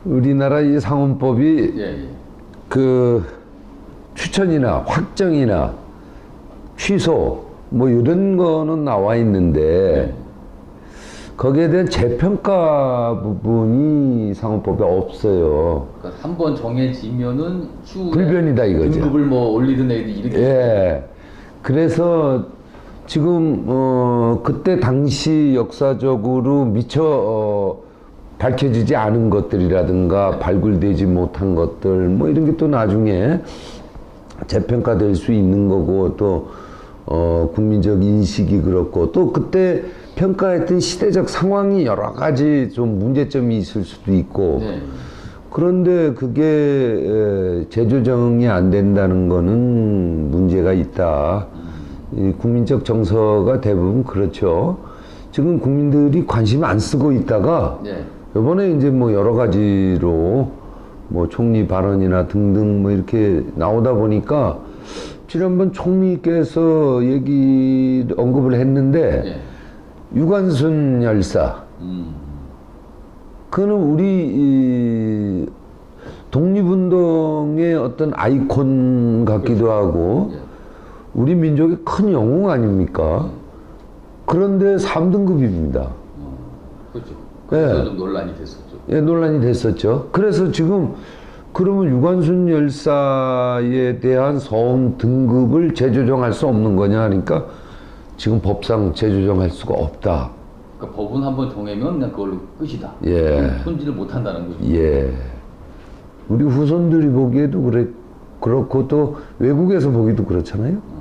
우리나라 이 상원법이 예, 예. 그 추천이나 확정이나 취소 뭐 이런 거는 나와 있는데 네. 거기에 대한 재평가 부분이 상원법에 없어요. 그러니까 한번 정해지면은 추후에 불변이다 이거죠. 등급을 뭐 올리든 내리든 이렇게. 예. 그래서 지금 그때 당시 역사적으로 미처 밝혀지지 않은 것들이라든가 발굴되지 못한 것들 뭐 이런 게 또 나중에 재평가될 수 있는 거고 또 국민적 인식이 그렇고 또 그때 평가했던 시대적 상황이 여러 가지 좀 문제점이 있을 수도 있고 네. 그런데 그게 재조정이 안 된다는 거는 문제가 있다. 이 국민적 정서가 대부분 그렇죠. 지금 국민들이 관심 안 쓰고 있다가 네. 이번에 이제 뭐 여러 가지로 뭐 총리 발언이나 등등 뭐 이렇게 나오다 보니까 지난번 총리께서 언급을 했는데 네. 유관순 열사 그는 우리 독립운동의 어떤 아이콘 같기도 하고 예. 우리 민족의 큰 영웅 아닙니까? 그런데 3등급입니다. 그렇죠. 그래서 네. 좀 논란이 됐었죠. 예, 논란이 됐었죠. 그래서 지금 그러면 유관순 열사에 대한 서원 등급을 재조정할 수 없는 거냐 하니까 지금 법상 재조정할 수가 없다. 그러니까 법은 한번 정하면 그냥 그걸로 끝이다. 예. 손질을 못 한다는 거죠. 예. 우리 후손들이 보기에도 그렇고 또 외국에서 보기도 그렇잖아요.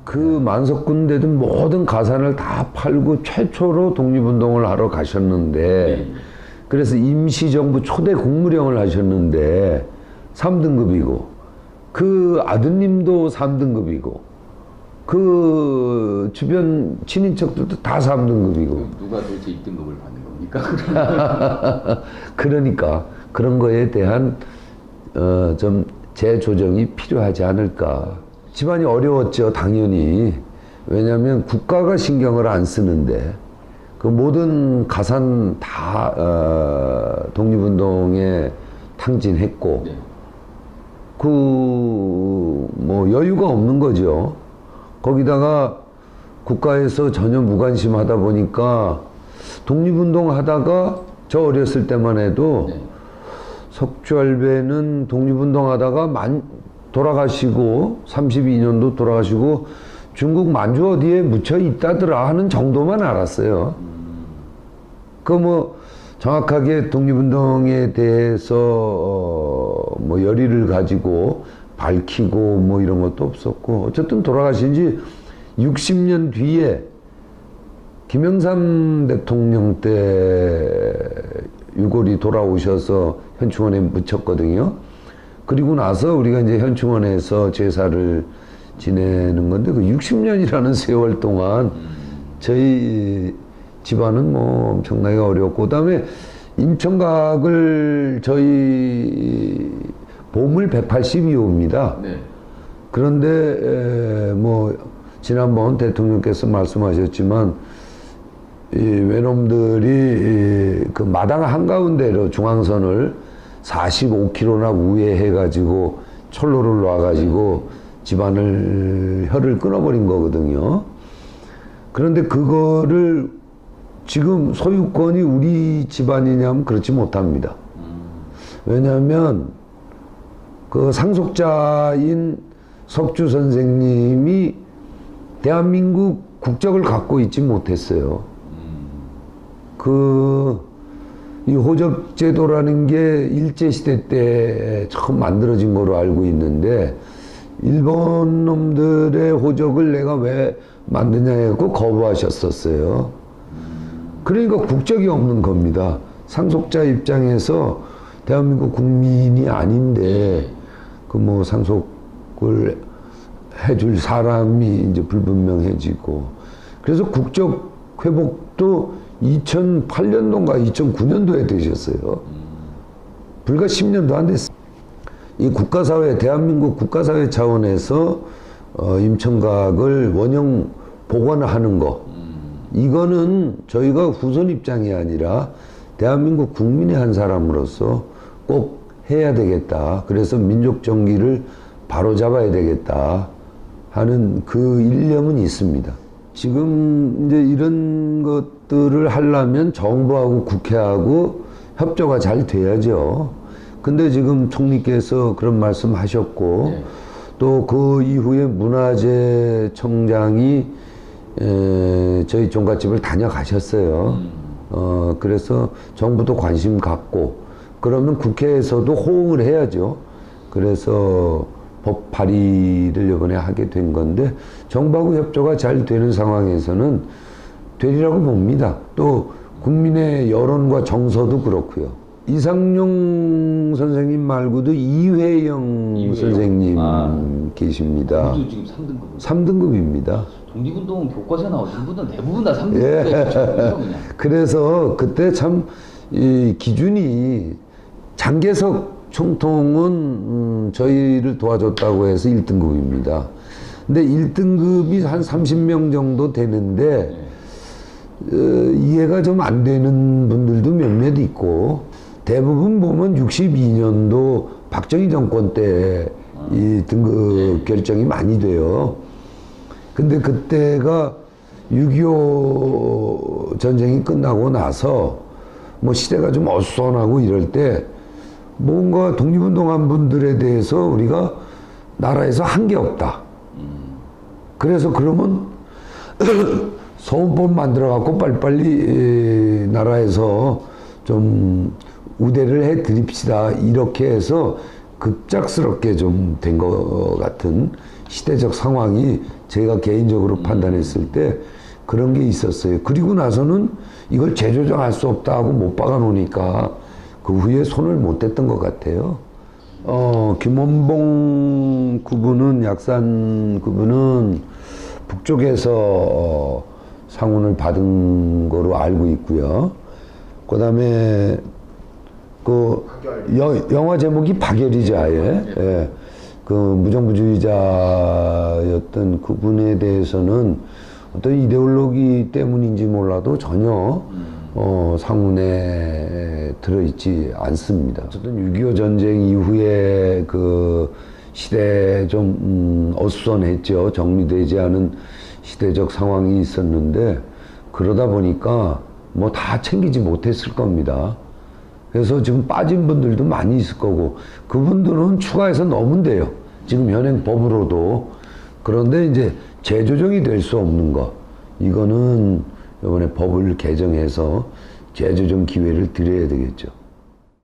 그 만석군 대든 모든 가산을 다 팔고 최초로 독립운동을 하러 가셨는데 네. 그래서 임시정부 초대 국무령을 하셨는데 3등급이고 그 아드님도 3등급이고 그 주변 친인척들도 다 3등급이고 누가 도대체 2등급을 받는 겁니까? 그러니까 그런 거에 대한 좀 재조정이 필요하지 않을까. 집안이 어려웠죠, 당연히. 왜냐하면 국가가 신경을 안 쓰는데 그 모든 가산 다 독립운동에 탕진했고 네. 뭐 여유가 없는 거죠. 거기다가 국가에서 전혀 무관심하다 보니까 독립운동 하다가 저 어렸을 때만 해도 네. 석주할배는 독립운동 하다가 돌아가시고 32년도 돌아가시고 중국 만주 어디에 묻혀 있다더라 하는 정도만 알았어요. 그 뭐 정확하게 독립운동에 대해서 뭐 열의를 가지고 밝히고 뭐 이런 것도 없었고 어쨌든 돌아가신 지 60년 뒤에 김영삼 대통령 때 유골이 돌아오셔서 현충원에 묻혔거든요. 그리고 나서 우리가 이제 현충원에서 제사를 지내는 건데 그 60년이라는 세월 동안 저희 집안은 뭐 엄청나게 어려웠고 그다음에 임청각을 저희 보물 182호입니다. 네. 그런데 뭐 지난번 대통령께서 말씀하셨지만 이 외놈들이 그 마당 한가운데로 중앙선을 45km나 우회해 가지고 철로를 놔 가지고 집안을 혀를 끊어버린 거거든요. 그런데 그거를 지금 소유권이 우리 집안이냐면 그렇지 못합니다. 왜냐하면 그 상속자인 석주 선생님이 대한민국 국적을 갖고 있지 못했어요. 이 호적제도라는 게 일제시대 때 처음 만들어진 거로 알고 있는데 일본 놈들의 호적을 내가 왜 만드냐 해갖고 거부하셨었어요. 그러니까 국적이 없는 겁니다. 상속자 입장에서 대한민국 국민이 아닌데 그 뭐 상속을 해줄 사람이 이제 불분명해지고 그래서 국적 회복도 2008년도인가 2009년도에 되셨어요. 불과 10년도 안 됐어요. 이 국가사회, 대한민국 국가사회 차원에서 임청각을 원형 복원하는 거 이거는 저희가 후손 입장이 아니라 대한민국 국민의 한 사람으로서 꼭 해야 되겠다. 그래서 민족 정기를 바로 잡아야 되겠다 하는 그 일념은 있습니다. 지금 이제 이런 것들을 하려면 정부하고 국회하고 협조가 잘 돼야죠. 근데 지금 총리께서 그런 말씀 하셨고, 네. 또 그 이후에 문화재 청장이 저희 종갓집을 다녀가셨어요. 그래서 정부도 관심 갖고, 그러면 국회에서도 호응을 해야죠. 그래서 법 발의를 이번에 하게 된 건데, 정부하고 협조가 잘 되는 상황에서는 되리라고 봅니다. 또 국민의 여론과 정서도 그렇고요. 이상용 선생님 말고도 이회영 선생님 계십니다. 모두 지금 3등급. 3등급입니다. 독립운동 교과서에 나오신 분들은 대부분 다 3등급이에요. 그냥. 그래서 그때 참 이 기준이 장개석 총통은 저희를 도와줬다고 해서 1등급입니다. 근데 1등급이 한 30명 정도 되는데 이해가 좀 안 되는 분들도 몇몇 있고, 대부분 보면 62년도 박정희 정권 때 이 등급 결정이 많이 돼요. 근데 그때가 6.25 전쟁이 끝나고 나서 뭐 시대가 좀 어수선하고 이럴 때 뭔가 독립운동한 분들에 대해서 우리가 나라에서 한 게 없다. 그래서 그러면 소원법 만들어갖고 빨리빨리 나라에서 좀 우대를 해 드립시다. 이렇게 해서 급작스럽게 좀 된 것 같은 시대적 상황이 제가 개인적으로 판단했을 때 그런 게 있었어요. 그리고 나서는 이걸 재조정할 수 없다 하고 못 박아 놓으니까 그 후에 손을 못 댔던 것 같아요. 김원봉 그분은, 약산 그분은 북쪽에서 상훈을 받은 거로 알고 있고요. 그 다음에 그 영화 제목이 박열이자예. 예. 그 무정부주의자였던 그분에 대해서는 어떤 이데올로기 때문인지 몰라도 전혀 상훈에 들어있지 않습니다. 어쨌든 6.25 전쟁 이후에 그 시대 좀 어수선했죠. 정리되지 않은 시대적 상황이 있었는데, 그러다 보니까 뭐 다 챙기지 못했을 겁니다. 그래서 지금 빠진 분들도 많이 있을 거고, 그분들은 추가해서 넣으면 돼요. 지금 현행 법으로도. 그런데 이제 재조정이 될 수 없는 거, 이거는 이번에 법을 개정해서 재조정 기회를 드려야 되겠죠.